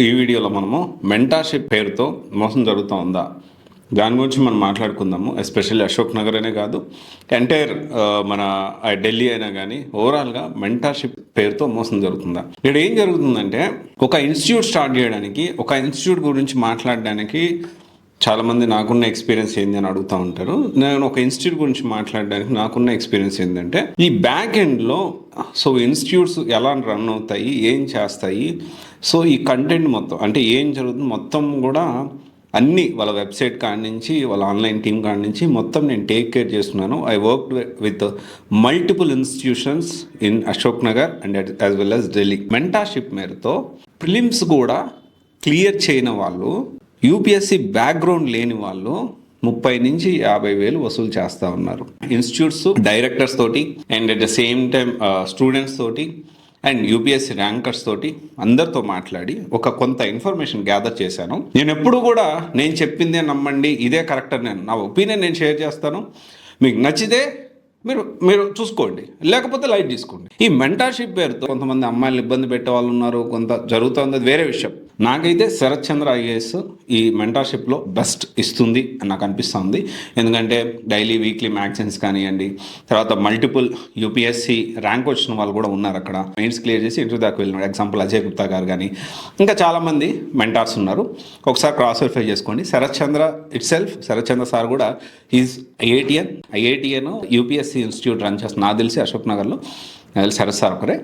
ఈ వీడియోలో మనము మెంటార్షిప్ పేరుతో మోసం జరుగుతూ ఉందా దాని గురించి మనం మాట్లాడుకుందాము. ఎస్పెషల్లీ అశోక్ నగర్ అనే కాదు, ఎంటైర్ మన ఢిల్లీ అయినా కానీ ఓవరాల్గా మెంటార్షిప్ పేరుతో మోసం జరుగుతుందా. ఇక్కడ ఏం జరుగుతుందంటే, ఒక ఇన్స్టిట్యూట్ స్టార్ట్ చేయడానికి, ఒక ఇన్స్టిట్యూట్ గురించి మాట్లాడడానికి చాలామంది నాకున్న ఎక్స్పీరియన్స్ ఏంది అని అడుగుతూ ఉంటారు. నేను ఒక ఇన్స్టిట్యూట్ గురించి మాట్లాడడానికి నాకున్న ఎక్స్పీరియన్స్ ఏంటంటే, ఈ బ్యాక్ ఎండ్లో సో ఇన్స్టిట్యూట్స్ ఎలా రన్ అవుతాయి, ఏం చేస్తాయి, సో ఈ కంటెంట్ మొత్తం అంటే ఏం జరుగుతుంది మొత్తం కూడా అన్నీ వాళ్ళ వెబ్సైట్ కాడి నుంచి వాళ్ళ ఆన్లైన్ టీమ్ కాడి నుంచి మొత్తం నేను టేక్ కేర్ చేస్తున్నాను. I work with multiple institutions in Ashok Nagar and as well as Delhi. Mentorship మేరతో ప్రిలిమ్స్ కూడా క్లియర్ చేయని వాళ్ళు, యూపీఎస్సీ బ్యాక్గ్రౌండ్ లేని వాళ్ళు 30,000 నుంచి 50,000 వసూలు చేస్తూ ఉన్నారు. ఇన్స్టిట్యూట్స్ డైరెక్టర్స్ తోటి and at the same time students తోటి అండ్ యూపీఎస్సీ ర్యాంకర్స్ తోటి అందరితో మాట్లాడి ఒక కొంత ఇన్ఫర్మేషన్ గ్యాదర్ చేశాను. నేను ఎప్పుడు కూడా నేను చెప్పిందే నమ్మండి, ఇదే కరెక్ట్ అని నా ఒపీనియన్ నేను షేర్ చేస్తాను. మీకు నచ్చితే మీరు చూసుకోండి, లేకపోతే లైట్ తీసుకోండి. ఈ మెంటార్షిప్ పేరుతో కొంతమంది అమ్మాయిలు ఇబ్బంది పెట్టే వాళ్ళు ఉన్నారు, కొంత జరుగుతుంది, వేరే విషయం. నాకైతే శరత్ చంద్ర ఐఏఎస్ ఈ మెంటార్షిప్లో బెస్ట్ ఇస్తుంది అని నాకు అనిపిస్తుంది. ఎందుకంటే డైలీ వీక్లీ మ్యాగజైన్స్ కానివ్వండి, తర్వాత మల్టిపుల్ యూపీఎస్సీ ర్యాంక్ వచ్చిన వాళ్ళు కూడా ఉన్నారు అక్కడ. మెయిన్స్ క్లియర్ చేసి ఇంటర్వ్యూ దాకా వెళ్ళినాడు. ఎగ్జాంపుల్ అజయ్ గుప్తా గారు కానీ ఇంకా చాలామంది మెంటార్స్ ఉన్నారు. ఒకసారి క్రాస్ వెరిఫై చేసుకోండి. Sharath Chandra itself, Sharath Chandra sir కూడా is IIT and UPSC institute run చేస్తున్నారు. నాకు తెలిసి అశోక్ నగర్లో శరత్ సార్ ఒకరే.